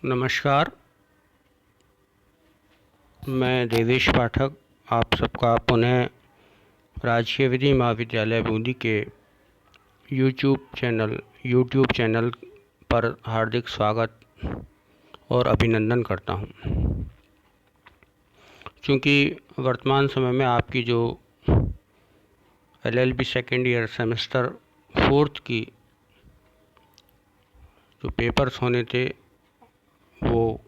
नमस्कार। मैं देवेश पाठक आप सबका पुनः राजकीय विधि महाविद्यालय बूंदी के यूट्यूब चैनल पर हार्दिक स्वागत और अभिनंदन करता हूं। चूँकि वर्तमान समय में आपकी जो LLB सेकेंड ईयर सेमेस्टर 4 की जो पेपर्स होने थे वो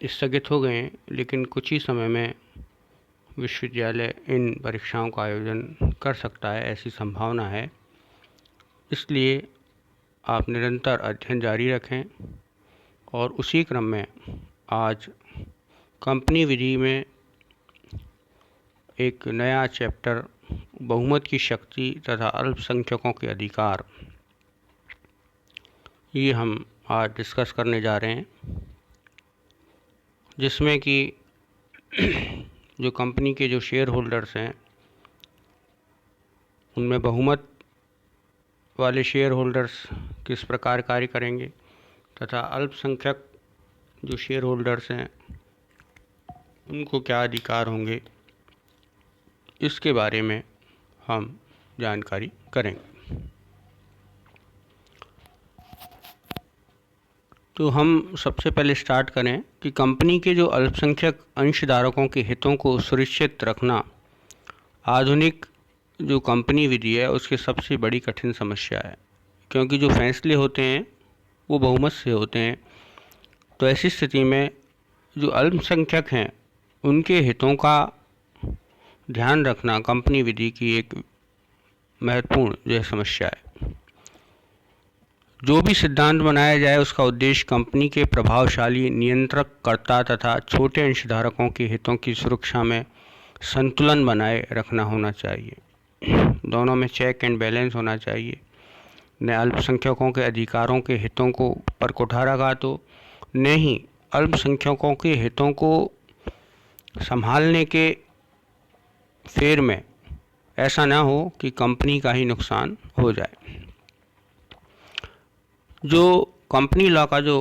स्थगित हो गए हैं, लेकिन कुछ ही समय में विश्वविद्यालय इन परीक्षाओं का आयोजन कर सकता है, ऐसी संभावना है। इसलिए आप निरंतर अध्ययन जारी रखें और उसी क्रम में आज कंपनी विधि में एक नया चैप्टर बहुमत की शक्ति तथा अल्पसंख्यकों के अधिकार, ये हम आज डिस्कस करने जा रहे हैं, जिसमें कि जो कंपनी के जो शेयर होल्डर्स हैं उनमें बहुमत वाले शेयर होल्डर्स किस प्रकार कार्य करेंगे तथा अल्पसंख्यक जो शेयर होल्डर्स हैं उनको क्या अधिकार होंगे, इसके बारे में हम जानकारी करेंगे। तो हम सबसे पहले स्टार्ट करें कि कंपनी के जो अल्पसंख्यक अंशधारकों के हितों को सुनिश्चित रखना आधुनिक जो कंपनी विधि है उसकी सबसे बड़ी कठिन समस्या है, क्योंकि जो फैसले होते हैं वो बहुमत से होते हैं। तो ऐसी स्थिति में जो अल्पसंख्यक हैं उनके हितों का ध्यान रखना कंपनी विधि की एक महत्वपूर्ण जो समस्या है। जो भी सिद्धांत बनाया जाए उसका उद्देश्य कंपनी के प्रभावशाली नियंत्रककर्ता तथा छोटे अंशधारकों के हितों की सुरक्षा में संतुलन बनाए रखना होना चाहिए। दोनों में चेक एंड बैलेंस होना चाहिए। न अल्पसंख्यकों के अधिकारों के हितों को पर कुठाराघात तो न ही अल्पसंख्यकों के हितों को संभालने के फेर में ऐसा ना हो कि कंपनी का ही नुकसान हो जाए। जो कंपनी लॉ का जो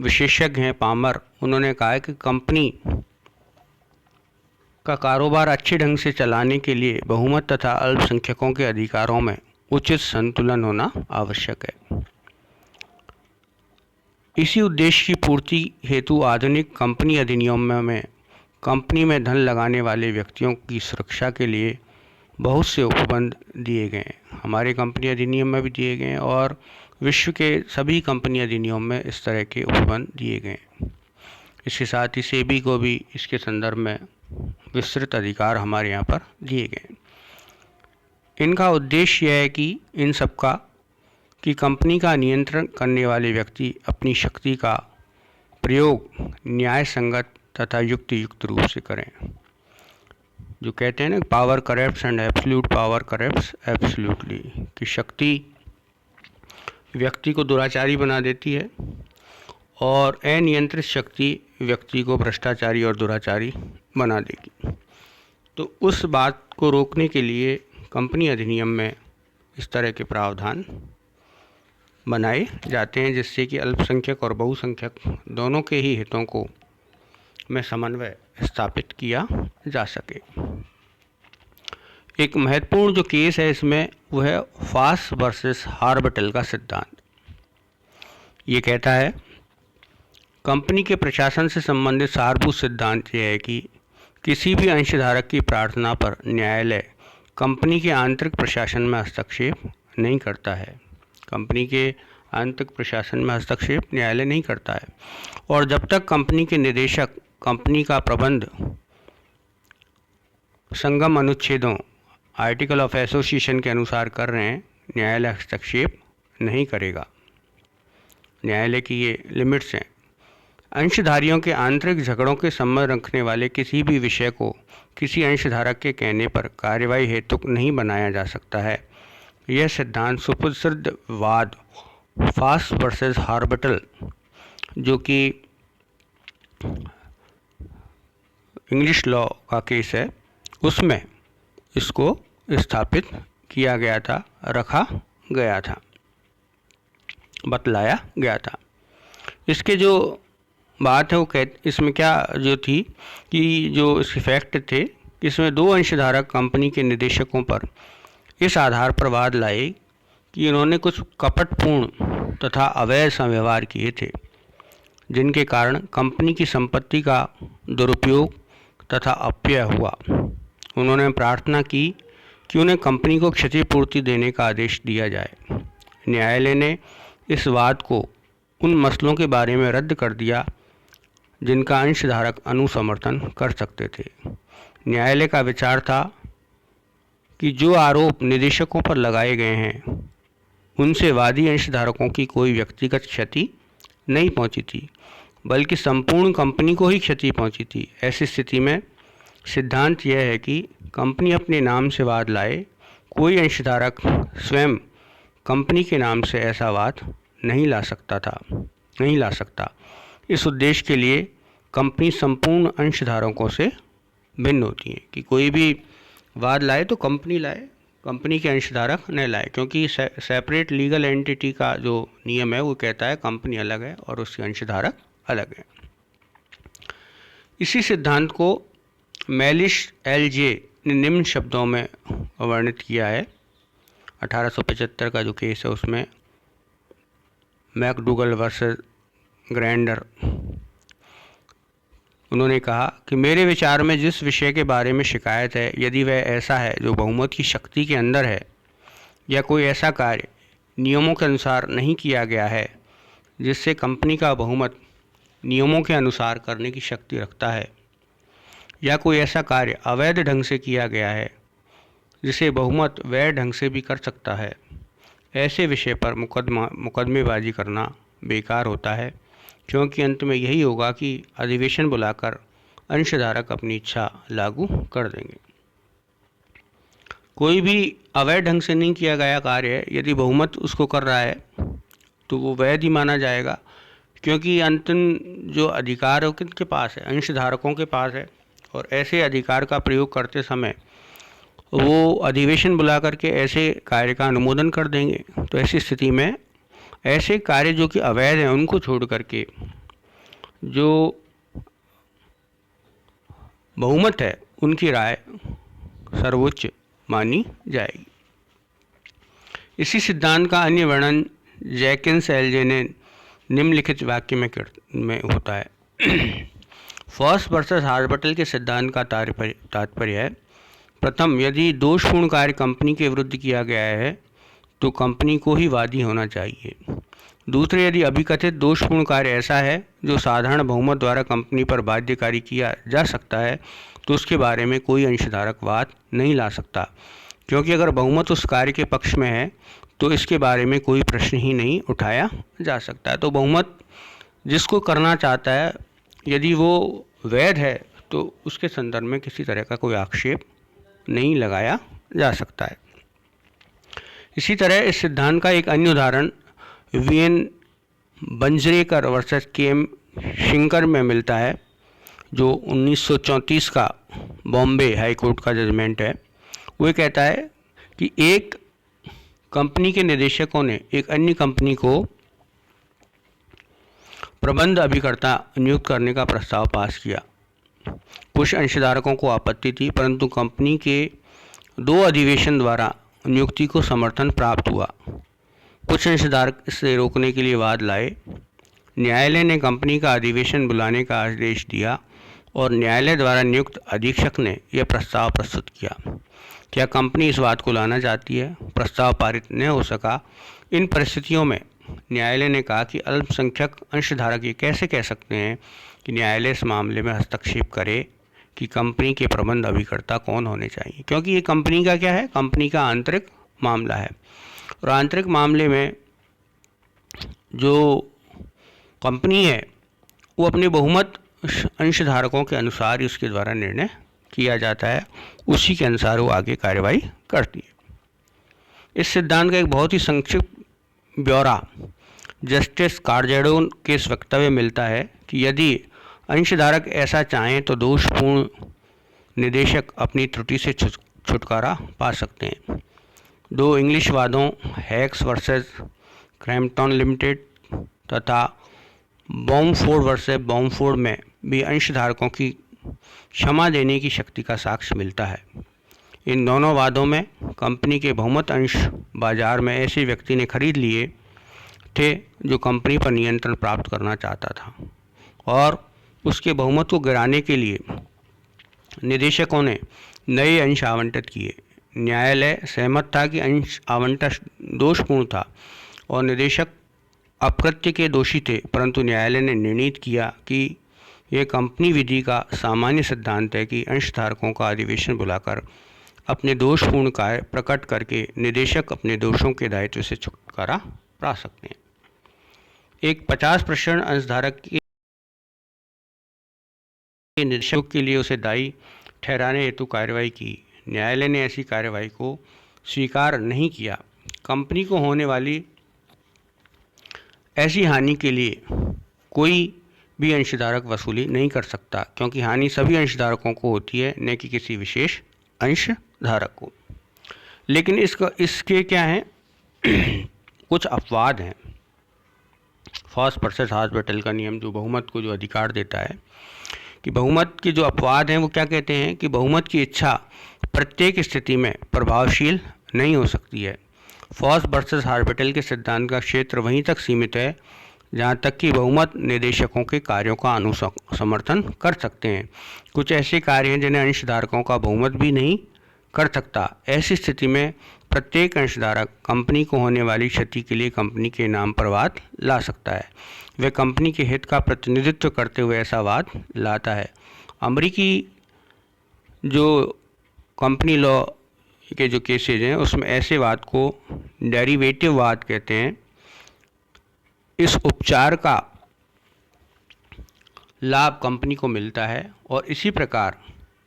विशेषज्ञ हैं पामर, उन्होंने कहा है कि कंपनी का कारोबार अच्छे ढंग से चलाने के लिए बहुमत तथा अल्पसंख्यकों के अधिकारों में उचित संतुलन होना आवश्यक है। इसी उद्देश्य की पूर्ति हेतु आधुनिक कंपनी अधिनियम में कंपनी में धन लगाने वाले व्यक्तियों की सुरक्षा के लिए बहुत से उपबंध दिए गए हैं। हमारे कंपनी अधिनियम में भी दिए गए हैं और विश्व के सभी कंपनी अधिनियम में इस तरह के उपबंध दिए गए हैं। इसके साथ ही सेबी को भी इसके संदर्भ में विस्तृत अधिकार हमारे यहाँ पर दिए गए हैं। इनका उद्देश्य यह है कि इन सबका कि कंपनी का नियंत्रण करने वाले व्यक्ति अपनी शक्ति का प्रयोग न्याय संगत तथा युक्त रूप से करें। जो कहते हैं ना, power corrupts and absolute power corrupts absolutely, कि शक्ति व्यक्ति को दुराचारी बना देती है और अनियंत्रित शक्ति व्यक्ति को भ्रष्टाचारी और दुराचारी बना देगी। तो उस बात को रोकने के लिए कंपनी अधिनियम में इस तरह के प्रावधान बनाए जाते हैं, जिससे कि अल्पसंख्यक और बहुसंख्यक दोनों के ही हितों को में समन्वय स्थापित किया जा सके। एक महत्वपूर्ण जो केस है इसमें वो है फास वर्सेस हार्बटल का सिद्धांत। ये कहता है कंपनी के प्रशासन से संबंधित सारभूत सिद्धांत यह है कि किसी भी अंशधारक की प्रार्थना पर न्यायालय कंपनी के आंतरिक प्रशासन में हस्तक्षेप नहीं करता है। कंपनी के आंतरिक प्रशासन में हस्तक्षेप न्यायालय नहीं करता है, और जब तक कंपनी के निदेशक कंपनी का प्रबंध संगम अनुच्छेदों आर्टिकल ऑफ एसोसिएशन के अनुसार कर रहे हैं, न्यायालय हस्तक्षेप नहीं करेगा। न्यायालय की ये लिमिट्स हैं। अंशधारियों के आंतरिक झगड़ों के संबंध रखने वाले किसी भी विषय को किसी अंशधारक के कहने पर कार्यवाही हेतु नहीं बनाया जा सकता है। यह सिद्धांत सुप्रसिद्ध वाद फास वर्सेस हार्बटल, जो कि इंग्लिश लॉ का केस है, उसमें इसको स्थापित किया गया था, रखा गया था, बतलाया गया था। इसके जो बात है वो इसमें क्या जो थी कि जो इसके फैक्ट थे, इसमें दो अंशधारक कंपनी के निदेशकों पर इस आधार पर वाद लाए कि इन्होंने कुछ कपटपूर्ण तथा अवैध संव्यवहार किए थे, जिनके कारण कंपनी की संपत्ति का दुरुपयोग तथा अपव्यय हुआ। उन्होंने प्रार्थना की कि उन्हें कंपनी को क्षतिपूर्ति देने का आदेश दिया जाए। न्यायालय ने इस वाद को उन मसलों के बारे में रद्द कर दिया जिनका अंशधारक अनुसमर्थन कर सकते थे। न्यायालय का विचार था कि जो आरोप निदेशकों पर लगाए गए हैं उनसे वादी अंशधारकों की कोई व्यक्तिगत क्षति नहीं पहुंची थी, बल्कि संपूर्ण कंपनी को ही क्षति पहुंची थी। ऐसी स्थिति में सिद्धांत यह है कि कंपनी अपने नाम से वाद लाए, कोई अंशधारक स्वयं कंपनी के नाम से ऐसा वाद नहीं ला सकता। इस उद्देश्य के लिए कंपनी संपूर्ण अंशधारकों से भिन्न होती है कि कोई भी वाद लाए तो कंपनी लाए, कंपनी के अंशधारक न लाए, क्योंकि सेपरेट लीगल एंटिटी का जो नियम है वो कहता है कंपनी अलग है और उसके अंशधारक अलग है। इसी सिद्धांत को मैलिश एल.जे. ने निम्न शब्दों में वर्णित किया है। 1875 का जो केस है उसमें मैकडूगल वर्सेस ग्राइंडर, उन्होंने कहा कि मेरे विचार में जिस विषय के बारे में शिकायत है, यदि वह ऐसा है जो बहुमत की शक्ति के अंदर है, या कोई ऐसा कार्य नियमों के अनुसार नहीं किया गया है जिससे कंपनी का बहुमत नियमों के अनुसार करने की शक्ति रखता है, या कोई ऐसा कार्य अवैध ढंग से किया गया है जिसे बहुमत वैध ढंग से भी कर सकता है, ऐसे विषय पर मुकदमेबाजी करना बेकार होता है, क्योंकि अंत में यही होगा कि अधिवेशन बुलाकर अंशधारक अपनी इच्छा लागू कर देंगे। कोई भी अवैध ढंग से नहीं किया गया कार्य यदि बहुमत उसको कर रहा है तो वो वैध ही माना जाएगा, क्योंकि अंतिम जो अधिकार है वो किसके पास है? अंशधारकों के पास है, और ऐसे अधिकार का प्रयोग करते समय वो अधिवेशन बुला करके ऐसे कार्य का अनुमोदन कर देंगे। तो ऐसी स्थिति में ऐसे कार्य जो कि अवैध हैं उनको छोड़ करके जो बहुमत है उनकी राय सर्वोच्च मानी जाएगी। इसी सिद्धांत का अन्य वर्णन जैकिन्स एल.जे. ने निम्नलिखित वाक्य में होता है। फर्स्ट वर्सेस हार्बटल के सिद्धांत का तात्पर्य है, प्रथम, यदि दोषपूर्ण कार्य कंपनी के विरुद्ध किया गया है तो कंपनी को ही वादी होना चाहिए। दूसरे, यदि अभिकथित दोषपूर्ण कार्य ऐसा है जो साधारण बहुमत द्वारा कंपनी पर बाध्यकारी किया जा सकता है तो उसके बारे में कोई अंशधारक वाद नहीं ला सकता, क्योंकि अगर बहुमत उस कार्य के पक्ष में है तो इसके बारे में कोई प्रश्न ही नहीं उठाया जा सकता है। तो बहुमत जिसको करना चाहता है यदि वो वैध है तो उसके संदर्भ में किसी तरह का कोई आक्षेप नहीं लगाया जा सकता है। इसी तरह इस सिद्धांत का एक अन्य उदाहरण वीएन बंजरेकर वर्सेस के.एम. शिंकर में मिलता है, जो 1934 का बॉम्बे हाई कोर्ट का जजमेंट है। वो कहता है कि एक कंपनी के निदेशकों ने एक अन्य कंपनी को प्रबंध अभिकर्ता नियुक्त करने का प्रस्ताव पास किया। कुछ अंशधारकों को आपत्ति थी, परंतु कंपनी के 2 अधिवेशन द्वारा नियुक्ति को समर्थन प्राप्त हुआ। कुछ अंशधारक इसे रोकने के लिए वाद लाए। न्यायालय ने कंपनी का अधिवेशन बुलाने का आदेश दिया और न्यायालय द्वारा नियुक्त अधीक्षक ने यह प्रस्ताव प्रस्तुत किया। क्या कंपनी इस बात को लाना चाहती है? प्रस्ताव पारित न हो सका। इन परिस्थितियों में न्यायालय ने कहा कि अल्पसंख्यक अंशधारक ये कैसे कह सकते हैं कि न्यायालय इस मामले में हस्तक्षेप करे कि कंपनी के प्रबंध अभिकर्ता कौन होने चाहिए, क्योंकि ये कंपनी का क्या है? कंपनी का आंतरिक मामला है, और आंतरिक मामले में जो कंपनी है वो अपने बहुमत अंशधारकों के अनुसार ही उसके द्वारा निर्णय किया जाता है, उसी के अनुसार वो आगे कार्रवाई करती है। इस सिद्धांत का एक बहुत ही संक्षिप्त ब्यौरा जस्टिस कार्जेडोन के इस वक्तव्य मिलता है कि यदि अंशधारक ऐसा चाहें तो दोषपूर्ण निदेशक अपनी त्रुटि से छुटकारा पा सकते हैं। 2 इंग्लिश वादों हैक्स वर्सेस क्रैम्पटन लिमिटेड तथा बॉम्बफोर्ड वर्सेस बॉम्बफोर्ड में भी अंशधारकों की क्षमा देने की शक्ति का साक्ष्य मिलता है। इन दोनों वादों में कंपनी के बहुमत अंश बाजार में ऐसे व्यक्ति ने खरीद लिए थे जो कंपनी पर नियंत्रण प्राप्त करना चाहता था, और उसके बहुमत को गिराने के लिए निदेशकों ने नए अंश आवंटित किए। न्यायालय सहमत था कि अंश आवंटन दोषपूर्ण था और निदेशक अपकृत्य के दोषी थे, परंतु न्यायालय ने निर्णित किया कि यह कंपनी विधि का सामान्य सिद्धांत है कि अंशधारकों का अधिवेशन बुलाकर अपने दोषपूर्ण कार्य प्रकट करके निदेशक अपने दोषों के दायित्व से छुटकारा पा सकते हैं। एक 50% अंशधारक के निदेशक के लिए उसे दायी ठहराने हेतु कार्रवाई की। न्यायालय ने ऐसी कार्रवाई को स्वीकार नहीं किया। कंपनी को होने वाली ऐसी हानि के लिए कोई भी अंशधारक वसूली नहीं कर सकता, क्योंकि हानि सभी अंशधारकों को होती है, न कि किसी विशेष अंशधारक को। लेकिन इसके क्या हैं कुछ अपवाद हैं। फॉस वर्सेस हॉस्पिटल का नियम जो बहुमत को जो अधिकार देता है कि बहुमत के जो अपवाद हैं वो क्या कहते हैं कि बहुमत की इच्छा प्रत्येक स्थिति में प्रभावशील नहीं हो सकती है। फॉस वर्सेस हॉस्पिटल के सिद्धांत का क्षेत्र वहीं तक सीमित है जहाँ तक कि बहुमत निदेशकों के कार्यों का समर्थन कर सकते हैं। कुछ ऐसे कार्य हैं जिन्हें अंशधारकों का बहुमत भी नहीं कर सकता। ऐसी स्थिति में प्रत्येक अंशधारक कंपनी को होने वाली क्षति के लिए कंपनी के नाम पर वाद ला सकता है। वह कंपनी के हित का प्रतिनिधित्व करते हुए ऐसा वाद लाता है। अमेरिकी जो कंपनी लॉ के जो केसेज हैं उसमें ऐसे वाद को डेरिवेटिव वाद कहते हैं। इस उपचार का लाभ कंपनी को मिलता है और इसी प्रकार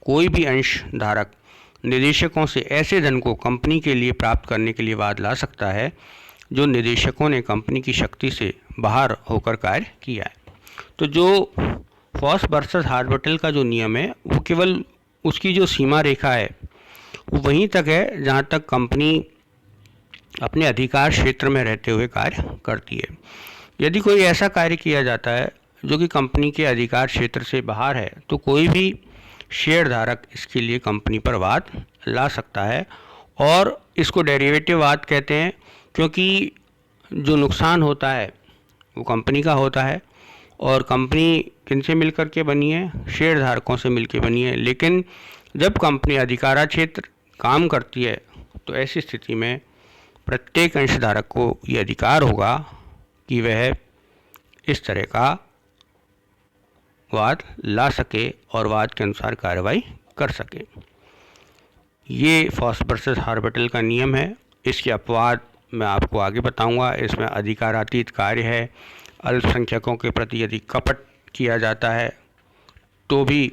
कोई भी अंशधारक निदेशकों से ऐसे धन को कंपनी के लिए प्राप्त करने के लिए वाद ला सकता है जो निदेशकों ने कंपनी की शक्ति से बाहर होकर कार्य किया है। तो जो फॉस वर्सेस हॉस्पिटल का जो नियम है वो केवल उसकी जो सीमा रेखा है वो वहीं तक है जहाँ तक कंपनी अपने अधिकार क्षेत्र में रहते हुए कार्य करती है। यदि कोई ऐसा कार्य किया जाता है जो कि कंपनी के अधिकार क्षेत्र से बाहर है तो कोई भी शेयरधारक इसके लिए कंपनी पर वाद ला सकता है, और इसको डेरिवेटिव वाद कहते हैं क्योंकि जो नुकसान होता है वो कंपनी का होता है और कंपनी किनसे मिलकर के बनी है, शेयरधारकों से मिलकर बनी है। लेकिन जब कंपनी अधिकारा क्षेत्र काम करती है तो ऐसी स्थिति में प्रत्येक अंशधारक को ये अधिकार होगा कि वह इस तरह का वाद ला सके और वाद के अनुसार कार्रवाई कर सके। ये फॉस वर्सेस हॉस्पिटल का नियम है। इसके अपवाद मैं आपको आगे बताऊंगा। इसमें अधिकारातीत कार्य है, अल्पसंख्यकों के प्रति यदि कपट किया जाता है तो भी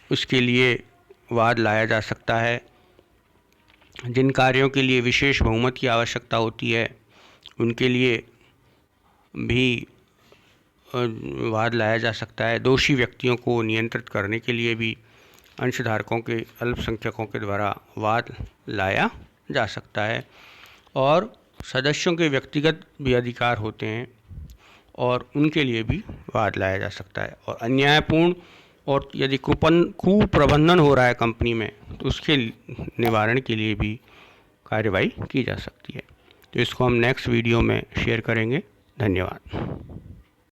उसके लिए वाद लाया जा सकता है। जिन कार्यों के लिए विशेष बहुमत की आवश्यकता होती है उनके लिए भी वाद लाया जा सकता है। दोषी व्यक्तियों को नियंत्रित करने के लिए भी अंशधारकों के अल्पसंख्यकों के द्वारा वाद लाया जा सकता है, और सदस्यों के व्यक्तिगत भी अधिकार होते हैं और उनके लिए भी वाद लाया जा सकता है। और अन्यायपूर्ण और यदि कुप्रबंधन हो रहा है कंपनी में तो उसके निवारण के लिए भी कार्रवाई की जा सकती है। तो इसको हम नेक्स्ट वीडियो में शेयर करेंगे। धन्यवाद।